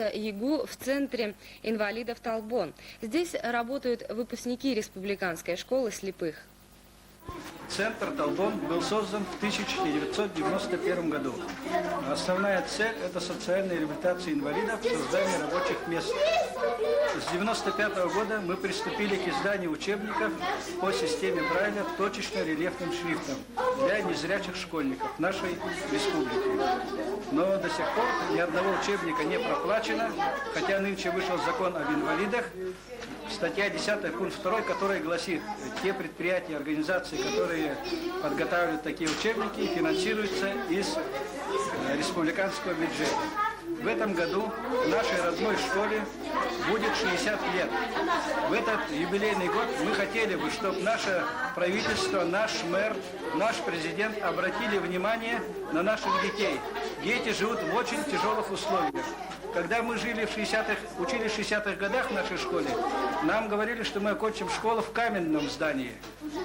ЕГУ в центре инвалидов Талбон. Здесь работают выпускники республиканской школы слепых. Центр Талбон был создан в 1991 году. Основная цель – это социальная реабилитация инвалидов, создание рабочих мест. С 1995 года мы приступили к изданию учебников по системе Брайля точечно-рельефным шрифтом для незрячих школьников нашей республики. Но до сих пор ни одного учебника не проплачено, хотя нынче вышел закон об инвалидах. Статья 10, пункт 2, который гласит, те предприятия, организации, которые подготавливают такие учебники, финансируются из республиканского бюджета. В этом году в нашей родной школе будет 60 лет. В этот юбилейный год мы хотели бы, чтобы наше правительство, наш мэр, наш президент обратили внимание на наших детей. Дети живут в очень тяжелых условиях. Когда мы жили в 60-х, учились в 60-х годах в нашей школе, нам говорили, что мы окончим школу в каменном здании.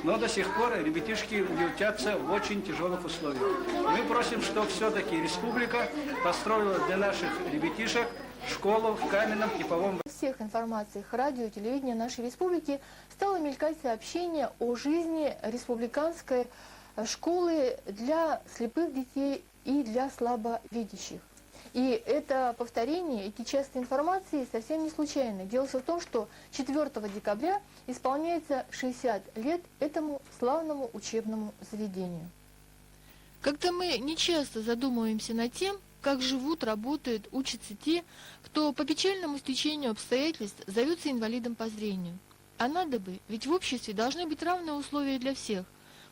Но до сих пор ребятишки ютятся в очень тяжелых условиях. Мы просим, чтобы все-таки республика построила для наших ребятишек школу в каменном типовом. В всех информациях радио и телевидения нашей республики стало мелькать сообщение о жизни республиканской школы для слепых детей и для слабовидящих. И это повторение, эти части информации совсем не случайны. Дело в том, что 4 декабря исполняется 60 лет этому славному учебному заведению. Как-то мы не часто задумываемся над тем, как живут, работают, учатся те, кто по печальному стечению обстоятельств зовется инвалидом по зрению. А надо бы, ведь в обществе должны быть равные условия для всех.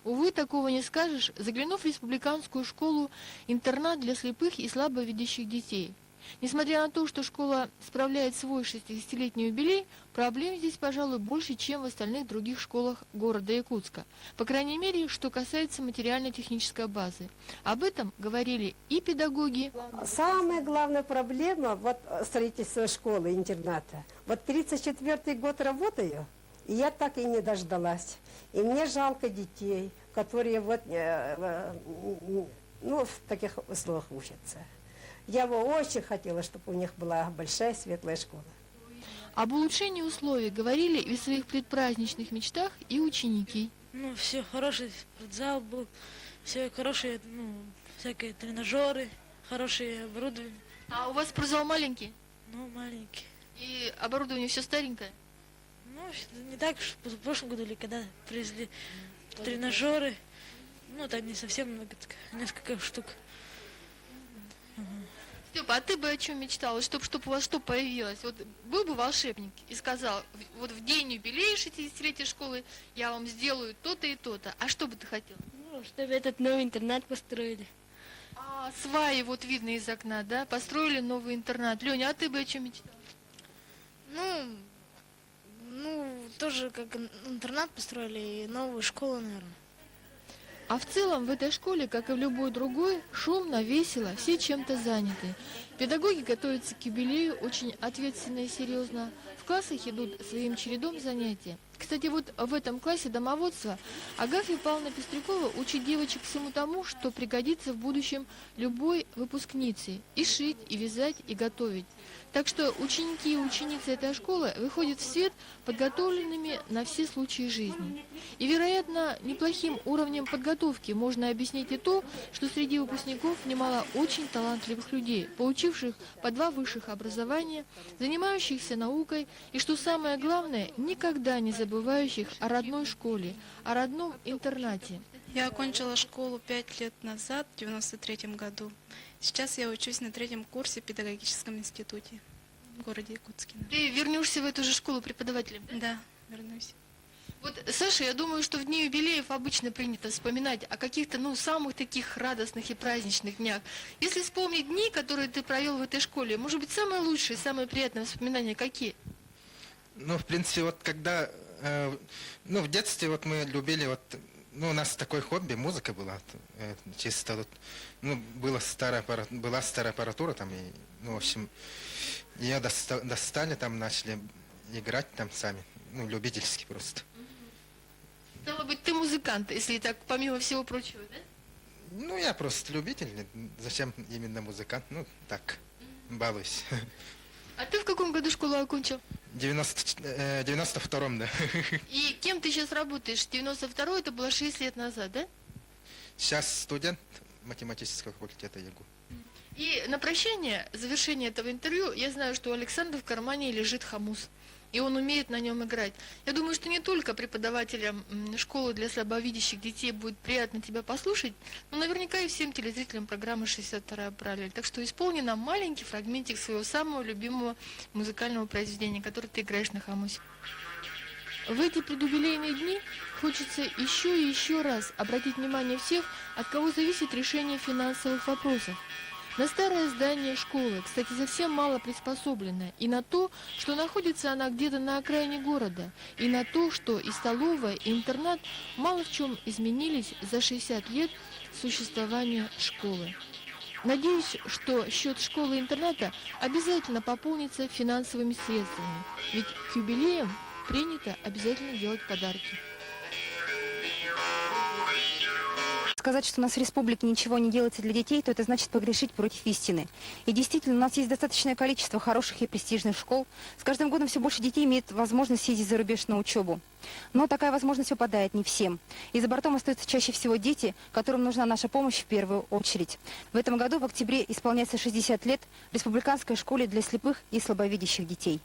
Увы, такого не скажешь, заглянув в республиканскую школу-интернат для слепых и слабовидящих детей. Несмотря на то, что школа справляет свой 60-летний юбилей, проблем здесь, пожалуй, больше, чем в остальных других школах города Якутска. По крайней мере, что касается материально-технической базы. Об этом говорили и педагоги. Самая главная проблема вот строительства школы-интерната. Вот 34-й год работаю, и я так и не дождалась. И мне жалко детей, которые вот, в таких условиях учатся. Я бы очень хотела, чтобы у них была большая светлая школа. Об улучшении условий говорили и в своих предпраздничных мечтах и ученики. Все хороший спортзал был, все хорошие, всякие тренажеры, хорошие оборудование. А у вас спортзал маленький? Маленький. И оборудование все старенькое? Не так, что в прошлом году или когда привезли тренажеры, так не совсем много, несколько штук. Степа, а ты бы о чем мечтала, чтобы у вас что появилось? Вот был бы волшебник и сказал, вот в день юбилея 60-летия школы я вам сделаю то-то и то-то. А что бы ты хотел? Чтобы этот новый интернат построили. А сваи вот видно из окна, да? Построили новый интернат. Леня, а ты бы о чем мечтал? Тоже как интернат построили и новую школу, наверное. А в целом в этой школе, как и в любой другой, шумно, весело, все чем-то заняты. Педагоги готовятся к юбилею очень ответственно и серьезно. В классах идут своим чередом занятия. Кстати, вот в этом классе домоводства Агафья Павловна Пестрякова учит девочек всему тому, что пригодится в будущем любой выпускнице. И шить, и вязать, и готовить. Так что ученики и ученицы этой школы выходят в свет подготовленными на все случаи жизни. И, вероятно, неплохим уровнем подготовки можно объяснить и то, что среди выпускников немало очень талантливых людей, получивших по 2 высших образования, занимающихся наукой и, что самое главное, никогда не забывающих о родной школе, о родном интернате. Я окончила школу 5 лет назад, в 93 году. Сейчас я учусь на 3-м курсе в педагогическом институте в городе Якутске. Ты вернешься в эту же школу преподавателем? Да, вернусь. Вот, Саша, я думаю, что в дни юбилеев обычно принято вспоминать о каких-то, самых таких радостных и праздничных днях. Если вспомнить дни, которые ты провел в этой школе, может быть, самые лучшие, самые приятные воспоминания какие? В принципе, вот когда, в детстве вот мы любили, у нас такое хобби, музыка была, чисто была старая аппаратура там, и, в общем, ее достали, там начали играть там сами, любительски просто. Стало быть, ты музыкант, если так, помимо всего прочего, да? Я просто любитель, зачем именно музыкант, так, балуюсь. А ты в каком году школу окончил? 92-м, да. И кем ты сейчас работаешь? 92-й, это было 6 лет назад, да? Сейчас студент математического факультета ЯГУ. И на прощание, завершение этого интервью, я знаю, что у Александра в кармане лежит хомус. И он умеет на нем играть. Я думаю, что не только преподавателям школы для слабовидящих детей будет приятно тебя послушать, но наверняка и всем телезрителям программы «62-я параллель». Так что исполни нам маленький фрагментик своего самого любимого музыкального произведения, которое ты играешь на хомусе. В эти предюбилейные дни хочется еще и еще раз обратить внимание всех, от кого зависит решение финансовых вопросов. На старое здание школы, кстати, совсем мало приспособленное, и на то, что находится она где-то на окраине города, и на то, что и столовая, и интернат мало в чем изменились за 60 лет существования школы. Надеюсь, что счет школы и интерната обязательно пополнится финансовыми средствами, ведь к юбилеям принято обязательно делать подарки. Сказать, что у нас в республике ничего не делается для детей, то это значит погрешить против истины. И действительно, у нас есть достаточное количество хороших и престижных школ. С каждым годом все больше детей имеет возможность съездить за рубеж на учебу. Но такая возможность выпадает не всем. И за бортом остаются чаще всего дети, которым нужна наша помощь в первую очередь. В этом году, в октябре, исполняется 60 лет Республиканской школе для слепых и слабовидящих детей.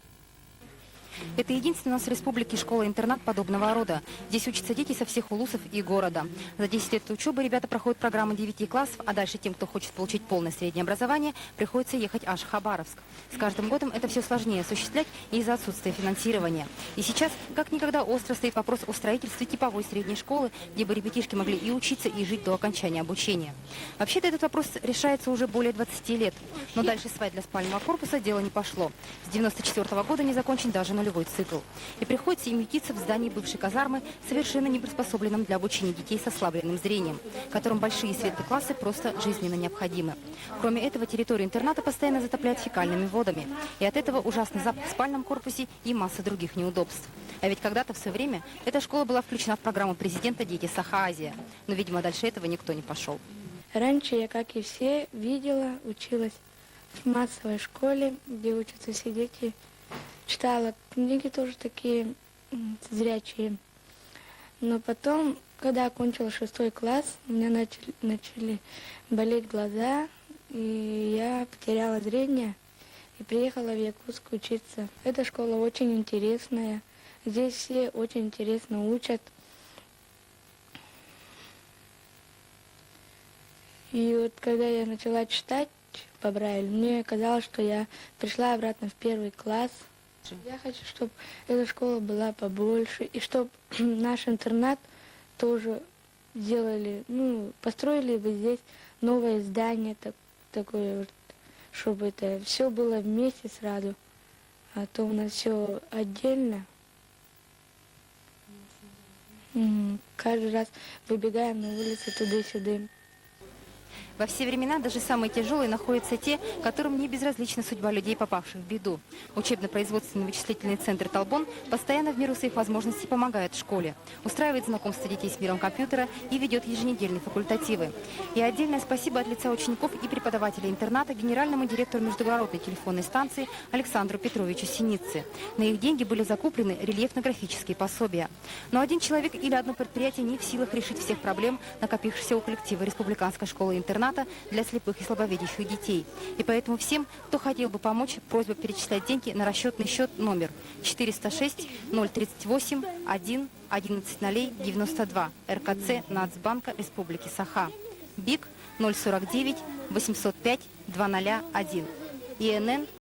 Это единственная у нас в республике школа-интернат подобного рода. Здесь учатся дети со всех улусов и города. За 10 лет учебы ребята проходят программу 9 классов, а дальше тем, кто хочет получить полное среднее образование, приходится ехать аж в Хабаровск. С каждым годом это все сложнее осуществлять из-за отсутствия финансирования. И сейчас, как никогда, остро стоит вопрос о строительстве типовой средней школы, где бы ребятишки могли и учиться, и жить до окончания обучения. Вообще-то этот вопрос решается уже более 20 лет. Но дальше свай для спального корпуса дело не пошло. С 94 года не закончен даже нулевой цикл. И приходится им ютиться в здании бывшей казармы, совершенно не приспособленном для обучения детей с ослабленным зрением, которым большие светлые классы просто жизненно необходимы. Кроме этого, территорию интерната постоянно затопляют фекальными водами. И от этого ужасный запах в спальном корпусе и масса других неудобств. А ведь когда-то в свое время эта школа была включена в программу президента «Дети Саха-Азия». Но, видимо, дальше этого никто не пошел. Раньше я, как и все, видела, училась в массовой школе, где учатся все дети. Читала книги тоже такие зрячие. Но потом, когда окончила 6 класс, у меня начали болеть глаза, и я потеряла зрение и приехала в Якутск учиться. Эта школа очень интересная. Здесь все очень интересно учат. И вот когда я начала читать по Брайлю, мне казалось, что я пришла обратно в 1 класс. Я хочу, чтобы эта школа была побольше, и чтобы наш интернат тоже сделали, построили бы здесь новое здание такое вот, чтобы это все было вместе сразу, а то у нас все отдельно. Каждый раз выбегаем на улицу туда-сюда. Во все времена даже самые тяжелые находятся те, которым не безразлична судьба людей, попавших в беду. Учебно-производственный вычислительный центр «Талбон» постоянно в меру своих возможностей помогает школе, устраивает знакомство детей с миром компьютера и ведет еженедельные факультативы. И отдельное спасибо от лица учеников и преподавателей интерната генеральному директору междугородной телефонной станции Александру Петровичу Синице. На их деньги были закуплены рельефно-графические пособия. Но один человек или одно предприятие не в силах решить всех проблем, накопившихся у коллектива Республиканской школы-интерната для слепых и слабовидящих детей. И поэтому всем, кто хотел бы помочь, просьба перечислять деньги на расчетный счет номер 406 038 1 11 РКЦ Нацбанка Республики Саха. БИК 049 805 201. ИНН